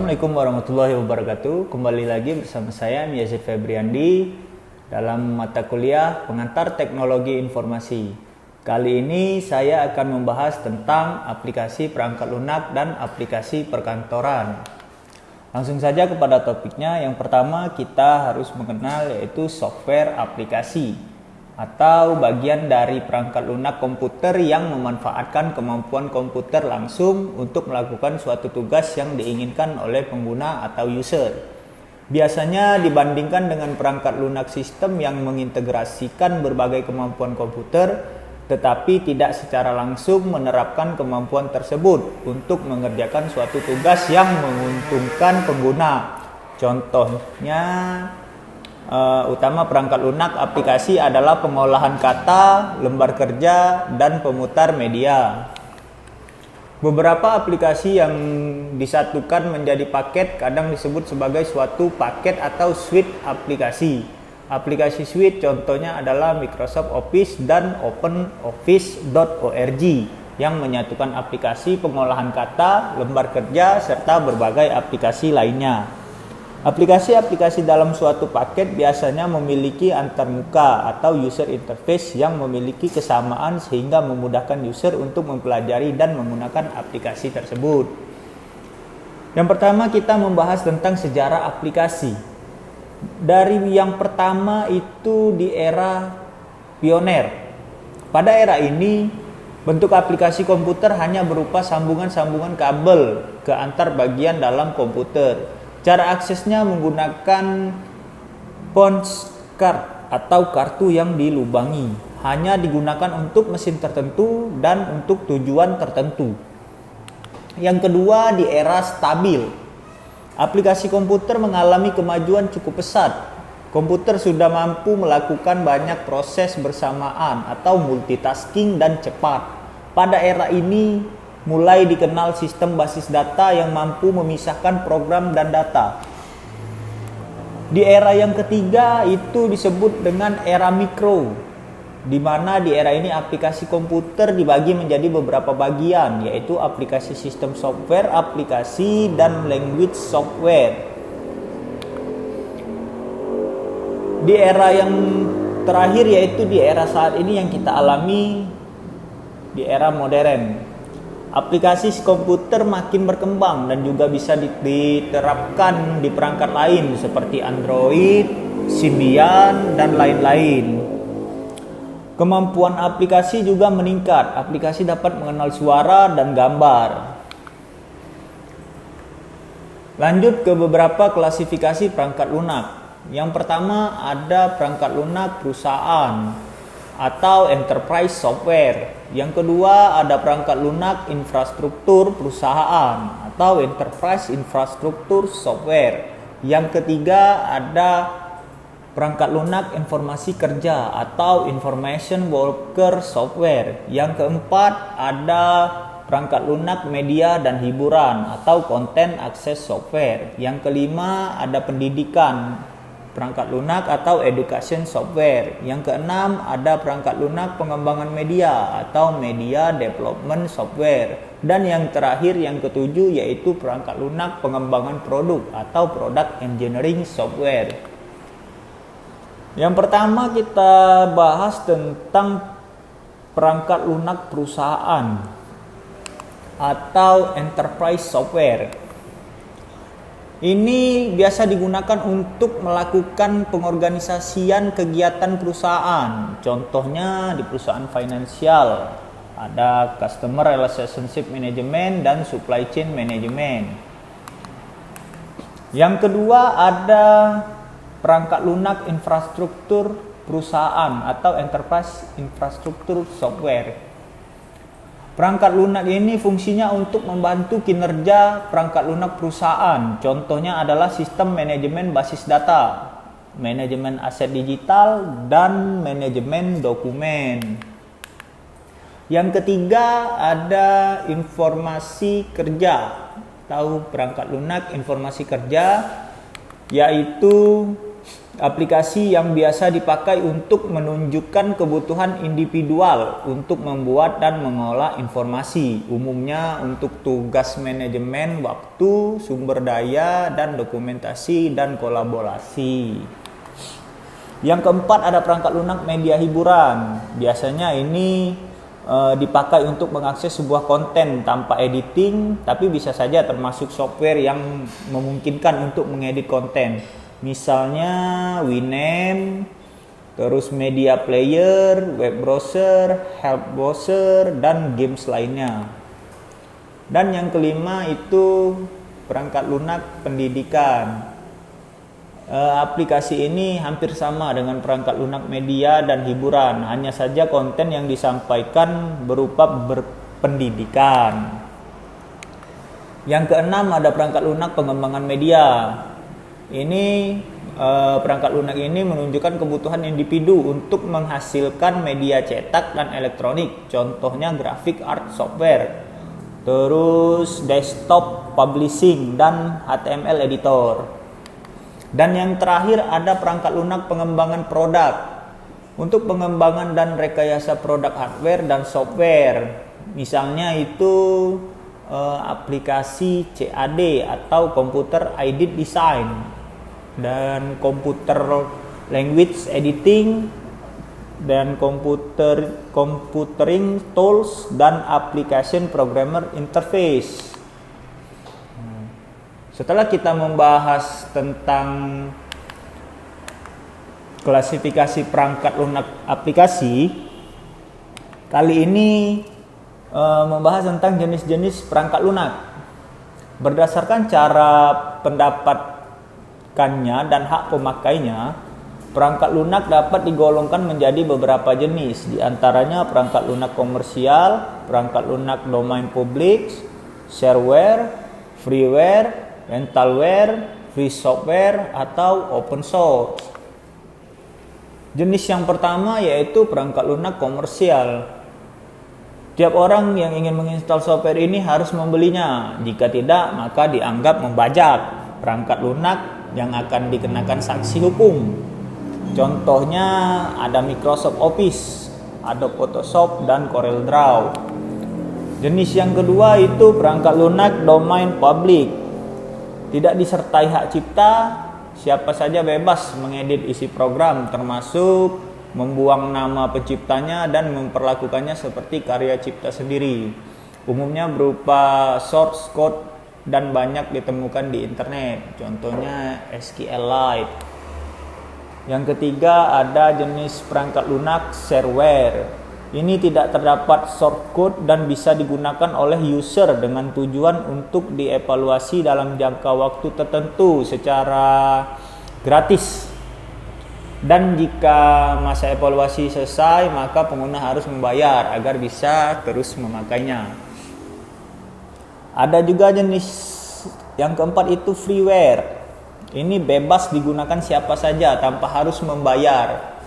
Assalamualaikum warahmatullahi wabarakatuh. Kembali lagi bersama saya Yazid Febriandi dalam mata kuliah Pengantar Teknologi Informasi. Kali ini saya akan membahas tentang aplikasi perangkat lunak dan aplikasi perkantoran. Langsung saja kepada topiknya. Yang pertama kita harus mengenal yaitu software aplikasi atau bagian dari perangkat lunak komputer yang memanfaatkan kemampuan komputer langsung untuk melakukan suatu tugas yang diinginkan oleh pengguna atau user. Biasanya dibandingkan dengan perangkat lunak sistem yang mengintegrasikan berbagai kemampuan komputer, tetapi tidak secara langsung menerapkan kemampuan tersebut untuk mengerjakan suatu tugas yang menguntungkan pengguna. Contohnya, utama perangkat lunak aplikasi adalah pengolahan kata, lembar kerja, dan pemutar media. Beberapa aplikasi yang disatukan menjadi paket kadang disebut sebagai suatu paket atau suite aplikasi. Aplikasi suite contohnya adalah Microsoft Office dan OpenOffice.org yang menyatukan aplikasi pengolahan kata, lembar kerja, serta berbagai aplikasi lainnya. Aplikasi-aplikasi dalam suatu paket biasanya memiliki antarmuka atau user interface yang memiliki kesamaan sehingga memudahkan user untuk mempelajari dan menggunakan aplikasi tersebut. Yang pertama kita membahas tentang sejarah aplikasi. Dari yang pertama itu di era pioner. Pada era ini, bentuk aplikasi komputer hanya berupa sambungan-sambungan kabel ke antar bagian dalam komputer. Cara aksesnya menggunakan punch card atau kartu yang dilubangi. Hanya digunakan untuk mesin tertentu dan untuk tujuan tertentu. Yang kedua, di era stabil. Aplikasi komputer mengalami kemajuan cukup pesat. Komputer sudah mampu melakukan banyak proses bersamaan atau multitasking dan cepat. Pada era ini, mulai dikenal sistem basis data yang mampu memisahkan program dan data. Di era yang ketiga itu disebut dengan era mikro, di mana di era ini aplikasi komputer dibagi menjadi beberapa bagian, yaitu aplikasi sistem software, aplikasi, dan language software. Di era yang terakhir yaitu di era saat ini yang kita alami, di era modern. Aplikasi komputer makin berkembang dan juga bisa diterapkan di perangkat lain seperti Android, Symbian, dan lain-lain. Kemampuan aplikasi juga meningkat. Aplikasi dapat mengenal suara dan gambar. Lanjut ke beberapa klasifikasi perangkat lunak. Yang pertama ada perangkat lunak perusahaan atau enterprise software. Yang kedua ada perangkat lunak infrastruktur perusahaan atau enterprise infrastruktur software. Yang ketiga ada perangkat lunak informasi kerja atau information worker software. Yang keempat ada perangkat lunak media dan hiburan atau content access software. Yang kelima ada pendidikan, perangkat lunak atau education software. Yang keenam ada perangkat lunak pengembangan media atau media development software. Dan yang terakhir yang ketujuh yaitu perangkat lunak pengembangan produk atau product engineering software. Yang pertama kita bahas tentang perangkat lunak perusahaan atau enterprise software. Ini biasa digunakan untuk melakukan pengorganisasian kegiatan perusahaan. Contohnya di perusahaan finansial ada customer relationship management dan supply chain management. Yang kedua ada perangkat lunak infrastruktur perusahaan atau enterprise infrastruktur software. Perangkat lunak ini fungsinya untuk membantu kinerja perangkat lunak perusahaan. Contohnya adalah sistem manajemen basis data, manajemen aset digital, dan manajemen dokumen. Yang ketiga ada informasi kerja atau perangkat lunak informasi kerja, yaitu aplikasi yang biasa dipakai untuk menunjukkan kebutuhan individual untuk membuat dan mengolah informasi, umumnya untuk tugas manajemen waktu, sumber daya, dan dokumentasi dan kolaborasi. Yang keempat ada perangkat lunak media hiburan. Biasanya ini dipakai untuk mengakses sebuah konten tanpa editing, tapi bisa saja termasuk software yang memungkinkan untuk mengedit konten. Misalnya Winamp, terus media player, web browser, help browser, dan games lainnya. Dan yang kelima itu perangkat lunak pendidikan. Aplikasi ini hampir sama dengan perangkat lunak media dan hiburan, hanya saja konten yang disampaikan berupa berpendidikan. Yang keenam ada perangkat lunak pengembangan media. Ini perangkat lunak ini menunjukkan kebutuhan individu untuk menghasilkan media cetak dan elektronik, contohnya graphic art software, terus desktop publishing dan HTML editor. Dan yang terakhir ada perangkat lunak pengembangan produk untuk pengembangan dan rekayasa produk hardware dan software. Misalnya itu aplikasi CAD atau Computer Aided Design dan Computer Language Editing dan Computing Tools dan Application Programmer Interface. Setelah kita membahas tentang klasifikasi perangkat lunak aplikasi, kali ini membahas tentang jenis-jenis perangkat lunak. Berdasarkan cara pendapatkannya dan hak pemakainya, perangkat lunak dapat digolongkan menjadi beberapa jenis, di antaranya perangkat lunak komersial, perangkat lunak domain publik, shareware, freeware, rentalware, free software, atau open source. Jenis yang pertama yaitu perangkat lunak komersial. Tiap orang yang ingin menginstal software ini harus membelinya. Jika tidak, maka dianggap membajak perangkat lunak yang akan dikenakan sanksi hukum. Contohnya ada Microsoft Office, Adobe Photoshop, dan CorelDRAW. Jenis yang kedua itu perangkat lunak domain public. Tidak disertai hak cipta, siapa saja bebas mengedit isi program, termasuk membuang nama penciptanya dan memperlakukannya seperti karya cipta sendiri. Umumnya berupa source code dan banyak ditemukan di internet, contohnya SQLite. Yang ketiga ada jenis perangkat lunak shareware. Ini tidak terdapat source code dan bisa digunakan oleh user dengan tujuan untuk dievaluasi dalam jangka waktu tertentu secara gratis. Dan jika masa evaluasi selesai, maka pengguna harus membayar agar bisa terus memakainya. Ada juga jenis yang keempat itu freeware. Ini bebas digunakan siapa saja tanpa harus membayar.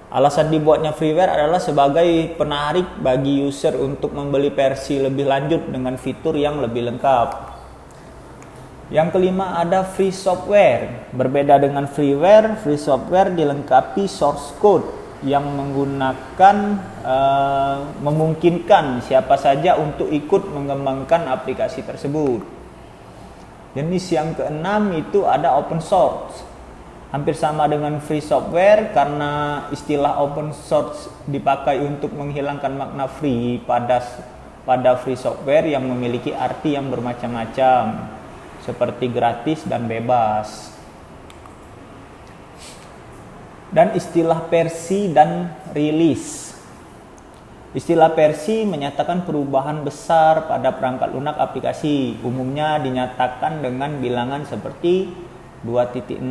Alasan dibuatnya freeware adalah sebagai penarik bagi user untuk membeli versi lebih lanjut dengan fitur yang lebih lengkap. Yang kelima ada free software. Berbeda dengan freeware, free software dilengkapi source code yang memungkinkan siapa saja untuk ikut mengembangkan aplikasi tersebut. Jenis yang keenam itu ada open source. Hampir sama dengan free software karena istilah open source dipakai untuk menghilangkan makna free pada free software yang memiliki arti yang bermacam-macam seperti gratis dan bebas. Dan istilah versi dan rilis. Istilah versi menyatakan perubahan besar pada perangkat lunak aplikasi. Umumnya dinyatakan dengan bilangan seperti 2.0,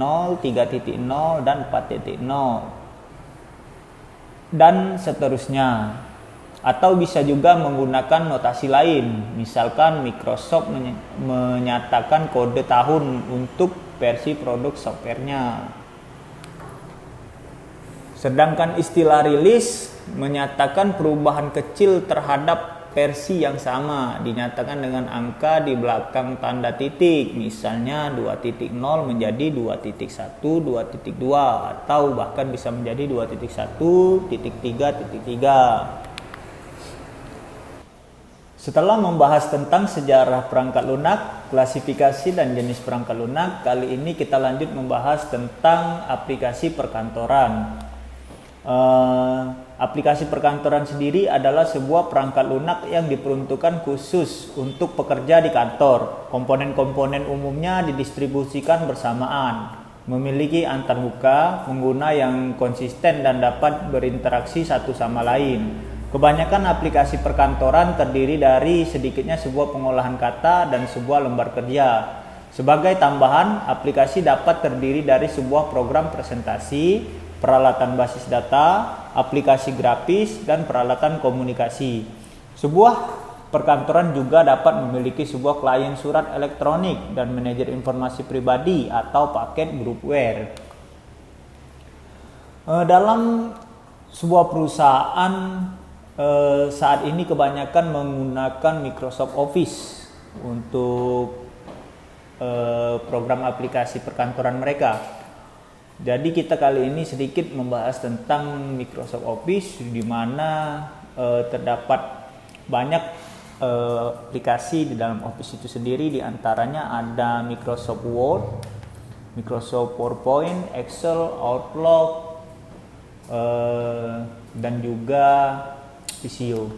3.0, dan 4.0 dan seterusnya. Atau bisa juga menggunakan notasi lain. Misalkan Microsoft menyatakan kode tahun untuk versi produk softwarenya. Sedangkan istilah rilis menyatakan perubahan kecil terhadap versi yang sama, dinyatakan dengan angka di belakang tanda titik, misalnya 2.0 menjadi 2.1, 2.2, atau bahkan bisa menjadi 2.1.3.3. Setelah membahas tentang sejarah perangkat lunak, klasifikasi dan jenis perangkat lunak, kali ini kita lanjut membahas tentang aplikasi perkantoran. Aplikasi perkantoran sendiri adalah sebuah perangkat lunak yang diperuntukkan khusus untuk pekerja di kantor. Komponen-komponen umumnya didistribusikan bersamaan, memiliki antarmuka, pengguna yang konsisten dan dapat berinteraksi satu sama lain. Kebanyakan aplikasi perkantoran terdiri dari sedikitnya sebuah pengolahan kata dan sebuah lembar kerja. Sebagai tambahan, aplikasi dapat terdiri dari sebuah program presentasi, peralatan basis data, aplikasi grafis, dan peralatan komunikasi. Sebuah perkantoran juga dapat memiliki sebuah klien surat elektronik dan manajer informasi pribadi atau paket groupware. Dalam sebuah perusahaan saat ini kebanyakan menggunakan Microsoft Office untuk program aplikasi perkantoran mereka. Jadi kita kali ini sedikit membahas tentang Microsoft Office, di mana terdapat banyak aplikasi di dalam Office itu sendiri. Di antaranya ada Microsoft Word, Microsoft PowerPoint, Excel, Outlook, dan juga Visio.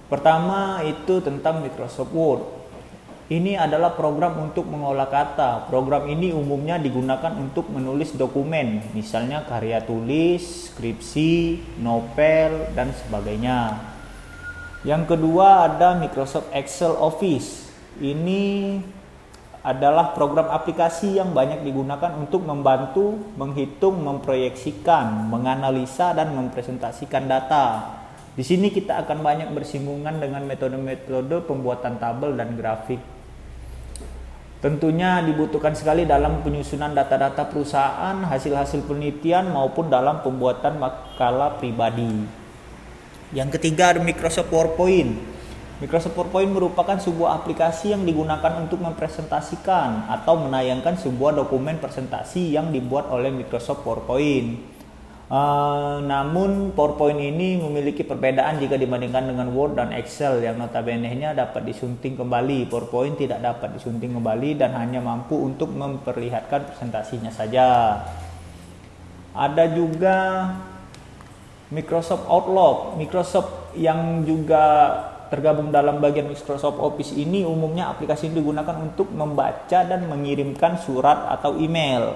Pertama itu tentang Microsoft Word. Ini adalah program untuk mengolah kata. Program ini umumnya digunakan untuk menulis dokumen, misalnya karya tulis, skripsi, novel, dan sebagainya. Yang kedua ada Microsoft Excel Office. Ini adalah program aplikasi yang banyak digunakan untuk membantu, menghitung, memproyeksikan, menganalisa, dan mempresentasikan data. Di sini kita akan banyak bersinggungan dengan metode-metode pembuatan tabel dan grafik. Tentunya dibutuhkan sekali dalam penyusunan data-data perusahaan, hasil-hasil penelitian, maupun dalam pembuatan makalah pribadi. Yang ketiga ada Microsoft PowerPoint. Microsoft PowerPoint merupakan sebuah aplikasi yang digunakan untuk mempresentasikan atau menayangkan sebuah dokumen presentasi yang dibuat oleh Microsoft PowerPoint. Namun PowerPoint ini memiliki perbedaan jika dibandingkan dengan Word dan Excel yang notabene-nya dapat disunting kembali. PowerPoint tidak dapat disunting kembali dan hanya mampu untuk memperlihatkan presentasinya saja. Ada juga Microsoft Outlook. Microsoft yang juga tergabung dalam bagian Microsoft Office ini umumnya aplikasi ini digunakan untuk membaca dan mengirimkan surat atau email.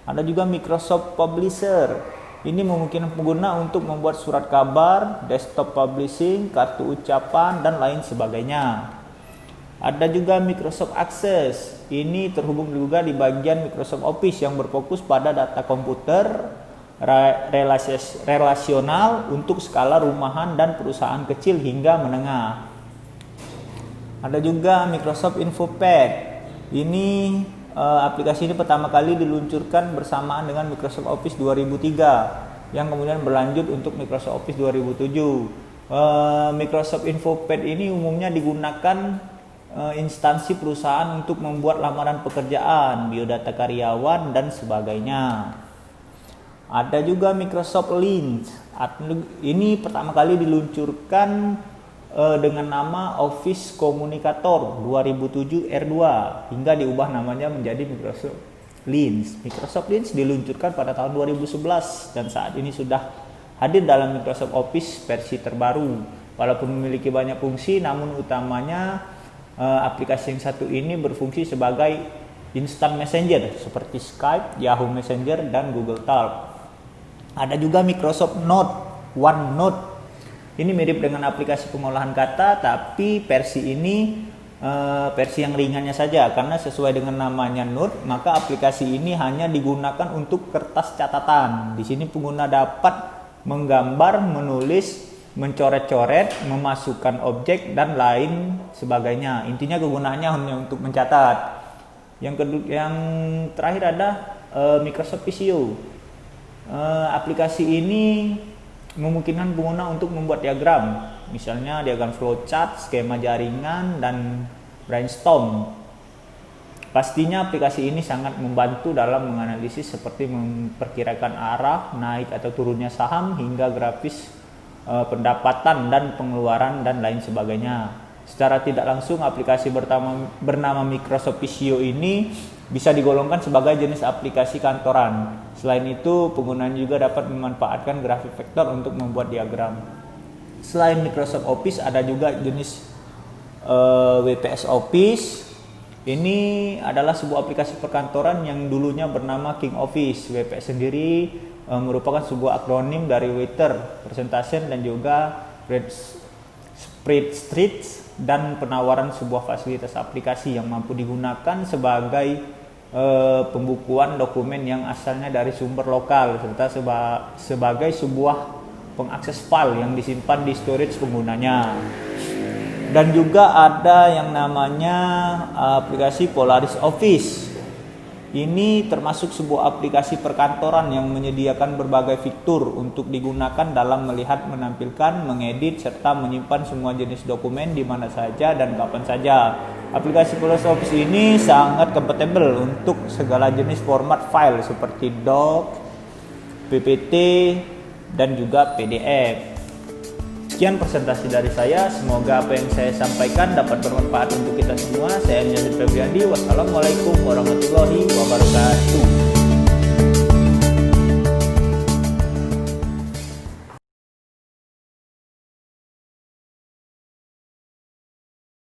Ada juga Microsoft Publisher. Ini memungkinkan pengguna untuk membuat surat kabar, desktop publishing, kartu ucapan, dan lain sebagainya. Ada juga Microsoft Access. Ini terhubung juga di bagian Microsoft Office yang berfokus pada data komputer, relasional untuk skala rumahan dan perusahaan kecil hingga menengah. Ada juga Microsoft InfoPad. Ini aplikasi ini pertama kali diluncurkan bersamaan dengan Microsoft Office 2003 yang kemudian berlanjut untuk Microsoft Office 2007. Microsoft InfoPad ini umumnya digunakan instansi perusahaan untuk membuat lamaran pekerjaan, biodata karyawan, dan sebagainya. Ada juga Microsoft Lync. Ini pertama kali diluncurkan dengan nama Office Communicator 2007 R2 hingga diubah namanya menjadi Microsoft Lync. Microsoft Lync diluncurkan pada tahun 2011 dan saat ini sudah hadir dalam Microsoft Office versi terbaru. Walaupun memiliki banyak fungsi, namun utamanya aplikasi yang satu ini berfungsi sebagai instant messenger seperti Skype, Yahoo Messenger, dan Google Talk. Ada juga Microsoft Note, OneNote. Ini mirip dengan aplikasi pengolahan kata, tapi versi ini versi yang ringannya saja, karena sesuai dengan namanya Note, maka aplikasi ini hanya digunakan untuk kertas catatan. Di sini pengguna dapat menggambar, menulis, mencoret-coret, memasukkan objek, dan lain sebagainya. Intinya kegunaannya hanya untuk mencatat. Yang terakhir ada Microsoft Visio. Aplikasi ini memungkinkan pengguna untuk membuat diagram, misalnya diagram flowchart, skema jaringan, dan brainstorm. Pastinya aplikasi ini sangat membantu dalam menganalisis seperti memperkirakan arah, naik atau turunnya saham, hingga grafis pendapatan dan pengeluaran dan lain sebagainya. Secara tidak langsung, aplikasi bernama Microsoft Visio ini bisa digolongkan sebagai jenis aplikasi kantoran. Selain itu, pengguna juga dapat memanfaatkan grafik vektor untuk membuat diagram. Selain Microsoft Office, ada juga jenis WPS Office. Ini adalah sebuah aplikasi perkantoran yang dulunya bernama King Office. WPS sendiri merupakan sebuah akronim dari Writer, Presentation, dan juga Spreadsheet, dan penawaran sebuah fasilitas aplikasi yang mampu digunakan sebagai pembukuan dokumen yang asalnya dari sumber lokal, serta sebagai sebuah pengakses file yang disimpan di storage penggunanya. Dan juga ada yang namanya aplikasi Polaris Office. Ini termasuk sebuah aplikasi perkantoran yang menyediakan berbagai fitur untuk digunakan dalam melihat, menampilkan, mengedit, serta menyimpan semua jenis dokumen di mana saja dan kapan saja. Aplikasi Polaris Office ini sangat kompatibel untuk segala jenis format file seperti doc, PPT, dan juga PDF. Sekian presentasi dari saya, semoga apa yang saya sampaikan dapat bermanfaat untuk kita semua. Saya Yazid Febriandi, wassalamualaikum warahmatullahi wabarakatuh.